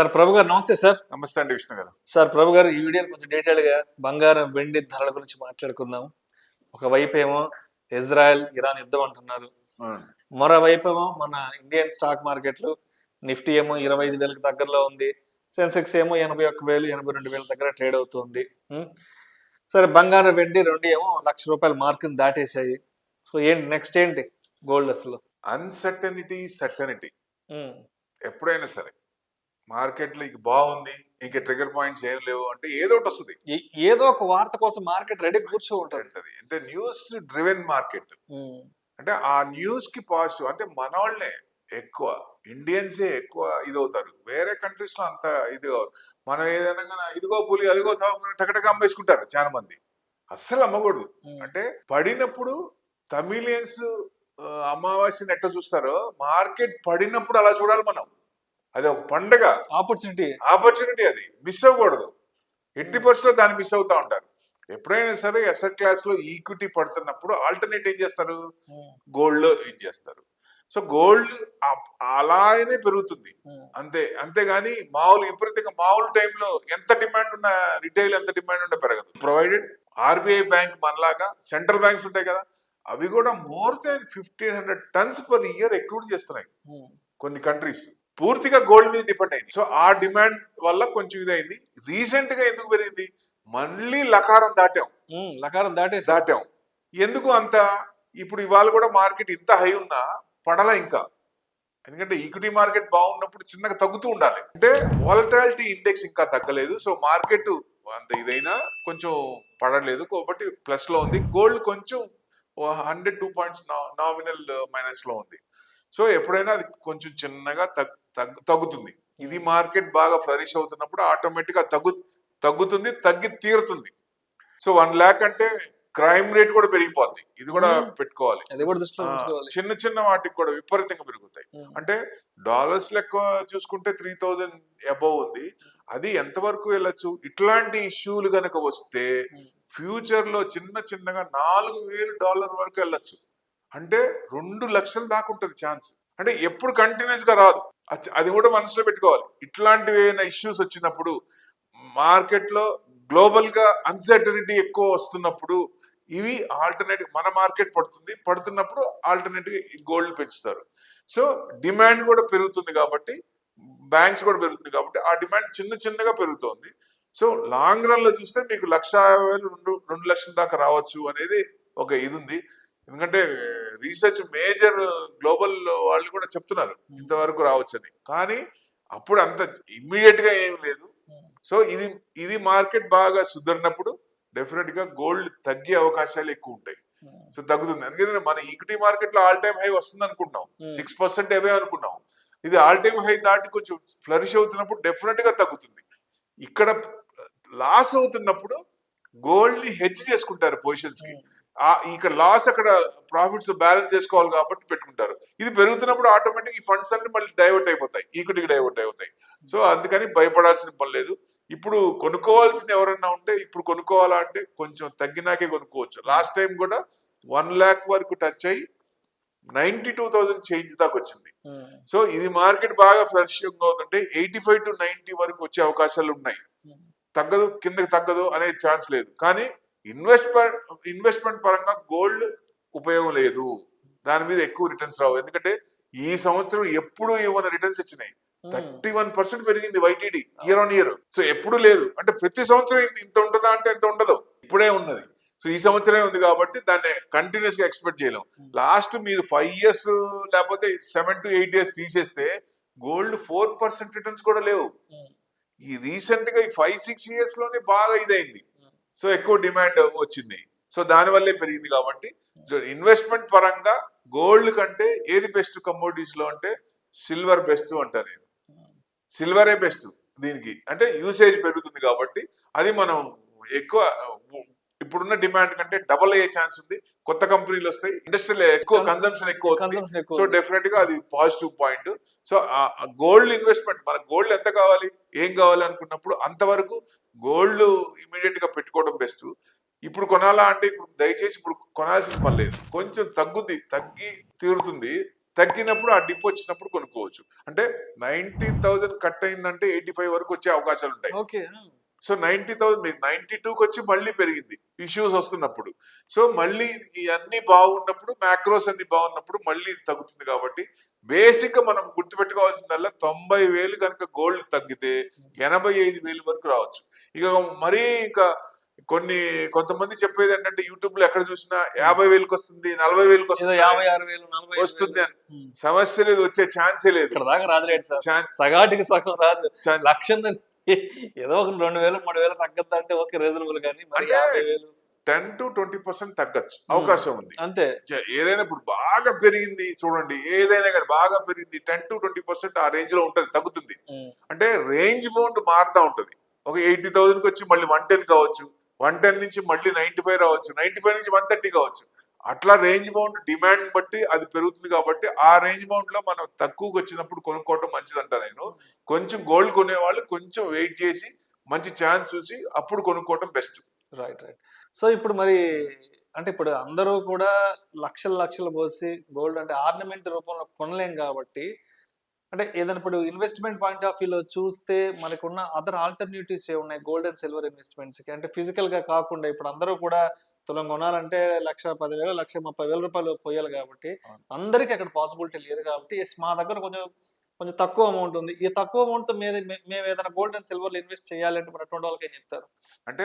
Sir ప్రభు గారు నమస్తే sir. నమస్తే అండి విష్ణు గారు. సార్ ప్రభు గారు, ఈ వీడియోలో కొంచెం డీటెయిల్ గా బంగారం వెండి ధరల గురించి మాట్లాడుకుందాం. ఒకవైపు ఏమో ఇజ్రాయెల్ ఇరాన్ యుద్ధం అంటున్నారు, మరోవైపు ఏమో మన ఇండియన్ స్టాక్ మార్కెట్లు నిఫ్టీ ఏమో 25,000కి దగ్గరలో ఉంది, సెన్సెక్స్ ఏమో 81,000 82,000 దగ్గర ట్రేడ్ అవుతుంది. సరే, బంగారం వెండి రెండు ఏమో ₹1,00,000 మార్కుని దాటేశాయి. సో ఏంటి నెక్స్ట్, ఏంటి గోల్డ్ అసలు? అన్సర్టనిటీ సర్టనిటీ ఎప్పుడైనా సరే మార్కెట్లో ఇక బాగుంది, ఇంక ట్రిగర్ పాయింట్స్ ఏం లేవు అంటే ఏదో ఒకటి వస్తుంది. ఏదో ఒక వార్త కోసం మార్కెట్ రెడీ కూర్చో ఉంటుంది. అంటే న్యూస్ డ్రివెన్ మార్కెట్. అంటే ఆ న్యూస్ కి పాజిటివ్ అంటే మన వాళ్ళే ఎక్కువ, ఇండియన్సే ఎక్కువ ఇదవుతారు. వేరే కంట్రీస్ లో అంత ఇది మనం ఏదైనా ఇదిగో పులి అదిగో టకటక అమ్మేసుకుంటారు చాలా మంది. అస్సలు అమ్మకూడదు. అంటే పడినప్పుడు తమిళియన్స్ అమావాస్యని ఎట్లా చూస్తారో మార్కెట్ పడినప్పుడు అలా చూడాలి మనం. అది ఒక పండగ, ఆపర్చునిటీ, అది మిస్ అవ్వకూడదు. 80% దాన్ని మిస్ అవుతా ఉంటారు. ఎప్పుడైనా సరే అసెట్ క్లాస్ లో ఈక్విటీ పడుతున్నప్పుడు ఆల్టర్నేట్ ఏం చేస్తారు, గోల్డ్ లో ఏం చేస్తారు. సో గోల్డ్ అలానే పెరుగుతుంది అంతేగాని మామూలు విపరీతంగా మామూలు టైంలో ఎంత డిమాండ్ ఉన్న రిటైల్ ఎంత డిమాండ్ ఉన్న పెరగదు. ప్రొవైడెడ్ ఆర్బీఐ బ్యాంక్ మనలాగా సెంట్రల్ బ్యాంక్స్ ఉంటాయి కదా, అవి కూడా more than 1,500 tons per year accrue చేస్తున్నాయి. కొన్ని కంట్రీస్ పూర్తిగా గోల్డ్ మీద డిపెండ్ అయింది. సో ఆ డిమాండ్ వల్ల కొంచెం ఇదైంది. రీసెంట్ గా ఎందుకు పెరిగింది, మళ్ళీ లకారం దాటాం. ఎందుకు అంత? ఇప్పుడు ఇవాళ కూడా మార్కెట్ ఇంత హై ఉన్నా పడలా ఇంకా. ఎందుకంటే ఈక్విటీ మార్కెట్ బాగున్నప్పుడు చిన్నగా తగ్గుతూ ఉండాలి. అంటే వాలటాలిటీ ఇండెక్స్ ఇంకా తగ్గలేదు. సో మార్కెట్ అంత ఇదైనా కొంచెం పడలేదు కాబట్టి ప్లస్ లో ఉంది. గోల్డ్ కొంచెం 102 పాయింట్స్ నామినల్ మైనస్ లో ఉంది. సో ఎప్పుడైనా అది కొంచెం చిన్నగా తగ్గుతుంది. ఇది మార్కెట్ బాగా ఫ్లరిష్ అవుతున్నప్పుడు ఆటోమేటిక్ గా తగ్గుతుంది, తగ్గి తీరుతుంది. సో 1 lakh అంటే క్రైమ్ రేట్ కూడా పెరిగిపోద్ది. ఇది కూడా పెట్టుకోవాలి. చిన్న చిన్న వాటికి కూడా విపరీతంగా పెరుగుతాయి. అంటే డాలర్స్ లెక్క చూసుకుంటే 3,000 అబౌవ్ ఉంది. అది ఎంతవరకు వెళ్ళచ్చు? ఇట్లాంటి ఇష్యూలు గనక వస్తే ఫ్యూచర్ లో చిన్నగా $4,000 వరకు వెళ్ళచ్చు. అంటే 2 లక్షల దాకా ఉంటుంది ఛాన్స్. అంటే ఎప్పుడు కంటిన్యూస్ గా రాదు, అది కూడా మనసులో పెట్టుకోవాలి. ఇట్లాంటివి ఏమైనా ఇష్యూస్ వచ్చినప్పుడు మార్కెట్ లో గ్లోబల్ గా అన్సర్టనిటీ ఎక్కువ వస్తున్నప్పుడు ఇవి ఆల్టర్నేటివ్, మన మార్కెట్ పడుతున్నప్పుడు ఆల్టర్నేటివ్ గోల్డ్ పెంచుతారు. సో డిమాండ్ కూడా పెరుగుతుంది కాబట్టి, బ్యాంక్స్ కూడా పెరుగుతుంది కాబట్టి ఆ డిమాండ్ చిన్నగా పెరుగుతోంది. సో లాంగ్ రన్ లో చూస్తే మీకు 1,50,000 2 లక్షల దాకా రావచ్చు అనేది ఒక ఇది ఉంది. ఎందుకంటే రీసెర్చ్ మేజర్ గ్లోబల్ వాళ్ళు కూడా చెప్తున్నారు ఇంతవరకు రావచ్చని. కానీ అప్పుడు అంత ఇమ్మీడియట్ గా ఏం లేదు. సో ఇది మార్కెట్ బాగా సుధరినప్పుడు డెఫినెట్ గా గోల్డ్ తగ్గే అవకాశాలు ఎక్కువ ఉంటాయి. సో తగ్గుతుంది. ఎందుకంటే మన ఈక్విటీ మార్కెట్ లో ఆల్ టైమ్ హై వస్తుంది అనుకుంటున్నాం, 6% అవే అనుకున్నాం. ఇది ఆల్ టైమ్ హై దాటి కొంచెం ఫ్లరిష్ అవుతున్నప్పుడు డెఫినెట్ గా తగ్గుతుంది. ఇక్కడ లాస్ అవుతున్నప్పుడు గోల్డ్ ని హెడ్జ్ చేసుకుంటారు పొజిషన్స్ కి. ఇక్కడ లాస్ అక్కడ ప్రాఫిట్స్ బ్యాలెన్స్ చేసుకోవాలి కాబట్టి పెట్టుకుంటారు. ఇది పెరుగుతున్నప్పుడు ఆటోమేటిక్ ఈ ఫండ్స్ అన్ని మళ్ళీ డైవర్ట్ అయిపోతాయి, ఈక్విటీకి డైవర్ట్ అయిపోతాయి. సో అందుకని భయపడాల్సిన పని లేదు. ఇప్పుడు కొనుక్కోవాల్సిన ఎవరన్నా ఉంటే ఇప్పుడు కొనుక్కోవాలా అంటే కొంచెం తగ్గినాకే కొనుక్కోవచ్చు. లాస్ట్ టైం కూడా 1 lakh వరకు టచ్ అయ్యి 92,000 చేంజ్ దాకా వచ్చింది. సో ఇది మార్కెట్ బాగా ఫ్రెష్ అవుతుంటే 85 to 90 వరకు వచ్చే అవకాశాలు ఉన్నాయి. తగ్గదు, కిందకి తగ్గదు అనే ఛాన్స్ లేదు. కానీ ఇన్వెస్ట్మెంట్ పరంగా గోల్డ్ ఉపయోగం లేదు, దాని మీద ఎక్కువ రిటర్న్స్ రావు. ఎందుకంటే ఈ సంవత్సరం ఎప్పుడు ఏమైనా రిటర్న్స్ ఇచ్చినాయి. 31% పెరిగింది YTD year on year. So ఎప్పుడు లేదు. అంటే ప్రతి సంవత్సరం ఇంత ఉంటుందా అంటే ఎంత ఉండదు, ఇప్పుడే ఉన్నది. సో ఈ సంవత్సరమే ఉంది కాబట్టి దాన్ని కంటిన్యూస్ గా ఎక్స్పెక్ట్ చేయలేం. లాస్ట్ మీరు 5 years లేకపోతే 7 to 8 years తీసేస్తే గోల్డ్ 4% రిటర్న్స్ కూడా లేవు. ఈ రీసెంట్ గా ఈ 5-6 years లోనే బాగా ఇదైంది. సో ఎక్కువ డిమాండ్ వచ్చింది. సో దాని వల్లే పెరిగింది. కాబట్టి ఇన్వెస్ట్మెంట్ పరంగా గోల్డ్ కంటే ఏది బెస్ట్ కమోడిటీస్ లో అంటే సిల్వర్ బెస్ట్ అంటారు. నేను సిల్వరే బెస్ట్ దీనికి. అంటే యూసేజ్ పెరుగుతుంది కాబట్టి అది మనం ఎక్కువ ఇప్పుడున్న డిమాండ్ కంటే డబల్ అయ్యే ఛాన్స్ ఉంది. కొత్త కంపెనీలు వస్తాయి, ఇండస్ట్రియల్ ఎక్కువ కన్సంప్షన్ ఎక్కువ అవుతుంది. సో డెఫినెట్ గా అది positive point. So gold investment, మన గోల్డ్ ఎంత కావాలి, ఏం కావాలి అనుకున్నప్పుడు అంతవరకు గోల్డ్ ఇమీడియట్ గా పెట్టుకోవడం బెస్ట్. ఇప్పుడు కొనాలా అంటే ఇప్పుడు దయచేసి ఇప్పుడు కొనాల్సిన పని లేదు, కొంచెం తగ్గి తీరుతుంది, తగ్గినప్పుడు ఆ డిప్ వచ్చినప్పుడు కొనుక్కోవచ్చు. అంటే 90,000 కట్ అయిందంటే 85 వరకు వచ్చే అవకాశాలు ఉంటాయి. ఓకే. సో 90,000 మీకు 92కి వచ్చి మళ్ళీ పెరిగింది ఇష్యూస్ వస్తున్నప్పుడు. సో మళ్ళీ ఇవన్నీ బాగున్నప్పుడు, మ్యాక్రోస్ అన్ని బాగున్నప్పుడు మళ్ళీ ఇది తగ్గుతుంది. కాబట్టి బేసిక్ గా మనం గుర్తుపెట్టుకోవాల్సిందల్లా 90,000 కనుక గోల్డ్ తగ్గితే 85,000 వరకు రావచ్చు. ఇక మరీ ఇంకా కొంతమంది చెప్పేది ఏంటంటే యూట్యూబ్ లో ఎక్కడ చూసినా 50,000కి వస్తుంది, 40,000కి వస్తుంది, 56,000 45,000 వస్తుంది అని. సమస్య లేదు, వచ్చే ఛాన్సే లేదు. ఇక్కడ దాకా రాదులేండి సార్, ఛాన్స్ సగాటికి సగం రాదు. ఛాన్స్ లక్ష ఏదో ఒక 2,000 3,000 తగ్గద్దంటే ఓకే, రీజనబుల్, కానీ మరి అంటే 50,000 10 to 20% తగ్గచ్చు, అవకాశం ఉంది. అంతే. ఏదైనా ఇప్పుడు బాగా పెరిగింది చూడండి, ఏదైనా కానీ బాగా పెరిగింది 10 to 20% ఆ రేంజ్ లో ఉంటది, తగ్గుతుంది. అంటే రేంజ్ బౌండ్ మారుతా ఉంటది. ఒక 80,000కి వచ్చి మళ్ళీ 110 కావచ్చు, 110 నుంచి మళ్ళీ 95 రావచ్చు, 95 నుంచి 130 కావచ్చు. అట్లా రేంజ్ బౌండ్ డిమాండ్ బట్టి అది పెరుగుతుంది. కాబట్టి ఆ రేంజ్ బౌండ్ లో మనం తక్కువకి వచ్చినప్పుడు కొనుక్కోవడం మంచిదంట. నేను కొంచెం గోల్డ్ కొనేవాళ్ళు కొంచెం వెయిట్ చేసి మంచి ఛాన్స్ చూసి అప్పుడు కొనుక్కోవడం బెస్ట్. రైట్. సో ఇప్పుడు మరి అంటే ఇప్పుడు అందరూ కూడా లక్షలు పోసి గోల్డ్ అంటే ఆర్నమెంట్ రూపంలో కొనలేం కాబట్టి, అంటే ఏదైనా ఇప్పుడు ఇన్వెస్ట్మెంట్ పాయింట్ ఆఫ్ వ్యూలో చూస్తే మనకున్న అదర్ ఆల్టర్నేటివ్స్ ఏమున్నాయి గోల్డ్ అండ్ సిల్వర్ ఇన్వెస్ట్మెంట్స్ కి? అంటే ఫిజికల్ గా కాకుండా ఇప్పుడు అందరూ కూడా తులం కొనాలంటే 1,10,000 1,30,000 రూపాయలు పోయాలి కాబట్టి అందరికి అక్కడ పాసిబిలిటీ లేదు. కాబట్టి మా దగ్గర కొంచెం తక్కువ అమౌంట్ ఉంది, ఈ తక్కువ అమౌంట్ తో మేము ఏదైనా గోల్డ్ అండ్ సిల్వర్ ఇన్వెస్ట్ చేయాలంటే మరి అటువంటి వాళ్ళకి ఏం చెప్తారు? అంటే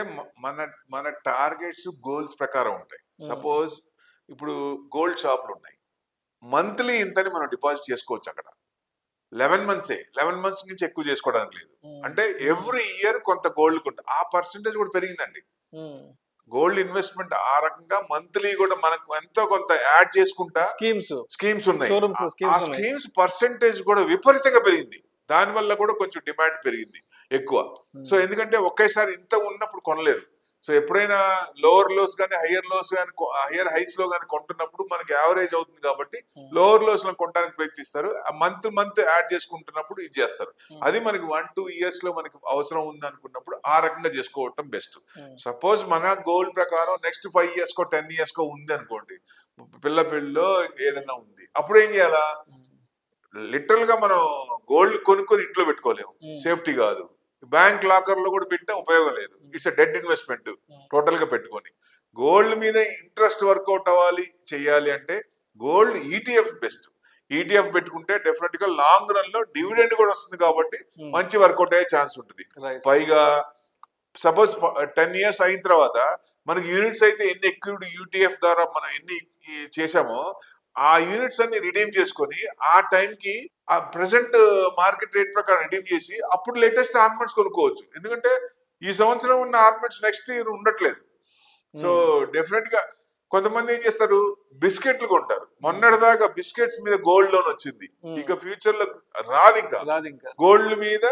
మన టార్గెట్స్ గోల్స్ ప్రకారం ఉంటాయి. సపోజ్ ఇప్పుడు గోల్డ్ షాపులు ఉన్నాయి, మంత్లీ ఇంతని మనం డిపాజిట్ చేసుకోవచ్చు. అక్కడ 11 months నుంచి ఎక్కువ చేసుకోవడానికి లేదు. అంటే ఎవ్రీ ఇయర్ కొంత గోల్డ్ కొంట ఆ పర్సెంటేజ్ కూడా పెరిగిందండి. గోల్డ్ ఇన్వెస్ట్మెంట్ ఆ రకంగా మంత్లీ కూడా మనకు ఎంతో కొంత యాడ్ చేసుకుంటా స్కీమ్స్ ఉన్నాయి. ఆ స్కీమ్స్ పర్సెంటేజ్ కూడా విపరీతంగా పెరిగింది. దాని వల్ల కూడా కొంచెం డిమాండ్ పెరిగింది ఎక్కువ. సో ఎందుకంటే ఒకేసారి ఇంత ఉన్నప్పుడు కొనలేరు. సో ఎప్పుడైనా లోవర్ లోస్ కానీ హయ్యర్ లోస్ కానీ హయ్యర్ హైస్ లో కానీ కొంటున్నప్పుడు మనకి యావరేజ్ అవుతుంది. కాబట్టి లోవర్ లోస్ లో కొనడానికి ప్రయత్నిస్తారు. మంత్ యాడ్ చేసుకుంటున్నప్పుడు ఇది చేస్తారు. అది మనకి 1-2 years లో మనకి అవసరం ఉంది అనుకున్నప్పుడు ఆ రకంగా చేసుకోవటం బెస్ట్. సపోజ్ మన గోల్డ్ ప్రకారం నెక్స్ట్ 5 years కో 10 years కో ఉంది అనుకోండి, పిల్లలో ఏదైనా ఉంది, అప్పుడు ఏం చేయాలా? లిటరల్ గా మనం గోల్డ్ కొనుక్కొని ఇంట్లో పెట్టుకోలేము, సేఫ్టీ కాదు. బ్యాంక్ లాకర్ లో కూడా పెట్టినా ఉపయోగం లేదు. ఇట్స్ డెడ్ ఇన్వెస్ట్మెంట్ టోటల్ గా పెట్టుకొని. గోల్డ్ మీద ఇంట్రెస్ట్ వర్కౌట్ చెయ్యాలి అంటే గోల్డ్ ఈటీఎఫ్ బెస్ట్. ఈటీఎఫ్ పెట్టుకుంటే డెఫినెట్ గా లాంగ్ రన్ లో డివిడెండ్ కూడా వస్తుంది. కాబట్టి మంచి వర్కౌట్ అయ్యే ఛాన్స్ ఉంటుంది. పైగా సపోజ్ 10 years అయిన తర్వాత మనకి యూనిట్స్ అయితే ఎన్ని ఎక్విటీ యూటీఎఫ్ ద్వారా మనం ఎన్ని చేసామో ఆ యూనిట్స్ అన్ని రిడీమ్ చేసుకొని ఆ టైంకి ఆ ప్రెసెంట్ మార్కెట్ రేట్ ప్రకారం రిడీమ్ చేసి అప్పుడు లేటెస్ట్ ఆర్నమెంట్స్ కొనుక్కోవచ్చు. ఎందుకంటే ఈ సంవత్సరం ఉన్న ఆర్నమెంట్స్ నెక్స్ట్ ఇయర్ ఉండట్లేదు. సో డెఫినెట్ గా కొంతమంది ఏం చేస్తారు, బిస్కెట్లు కొంటారు. మొన్నటిదాకా బిస్కెట్స్ మీద గోల్డ్ లోన్ వచ్చింది, ఇక ఫ్యూచర్ లో రాదు. ఇంకా గోల్డ్ మీద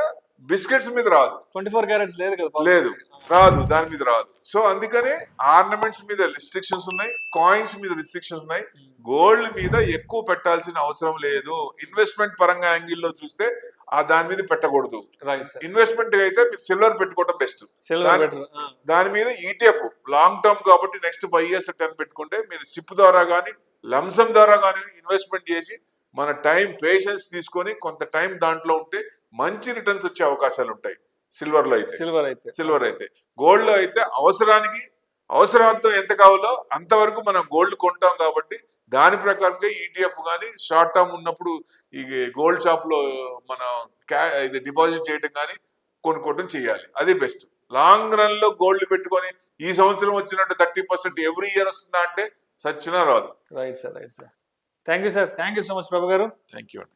బిస్కెట్స్ మీద రాదు. 24 carats లేదు కదా, లేదు, రాదు, దాని మీద రాదు. సో అందుకనే ఆర్నమెంట్స్ మీద రిస్ట్రిక్షన్స్ ఉన్నాయి, కాయిన్స్ మీద రిస్ట్రిక్షన్స్ ఉన్నాయి. గోల్డ్ మీద ఎక్కువ పెట్టాల్సిన అవసరం లేదు. ఇన్వెస్ట్మెంట్ పరంగా యాంగిల్లో చూస్తే దాని మీద పెట్టకూడదు. ఇన్వెస్ట్మెంట్ అయితే మీరు సిల్వర్ పెట్టుకోవడం బెస్ట్. దాని మీద ఈటీఎఫ్ లాంగ్ టర్మ్ కాబట్టి నెక్స్ట్ 5 years 10 పెట్టుకుంటే మీరు సిప్ ద్వారా కానీ లంసమ్ ద్వారా కానీ ఇన్వెస్ట్మెంట్ చేసి మన టైం పేషెన్స్ తీసుకొని కొంత టైం దాంట్లో ఉంటే మంచి రిటర్న్స్ వచ్చే అవకాశాలు ఉంటాయి. సిల్వర్ అయితే గోల్డ్ లో అయితే అవసరార్థం ఎంత కావాలో అంతవరకు మనం గోల్డ్ కొంటాం. కాబట్టి దాని ప్రకారంగా ఈటీఎఫ్ కానీ షార్ట్ టర్మ్ ఉన్నప్పుడు ఈ గోల్డ్ షాప్ లో మనం ఇది డిపాజిట్ చేయడం కానీ కొనుక్కోవడం చేయాలి. అది బెస్ట్. లాంగ్ రన్ లో గోల్డ్ పెట్టుకొని ఈ సంవత్సరం వచ్చినట్టు 30% ఎవ్రీ ఇయర్ వస్తుందా అంటే సచ్చినా రాదు. Right sir. Thank you sir. Thank you so much Prabhu garu. Thank you అండి.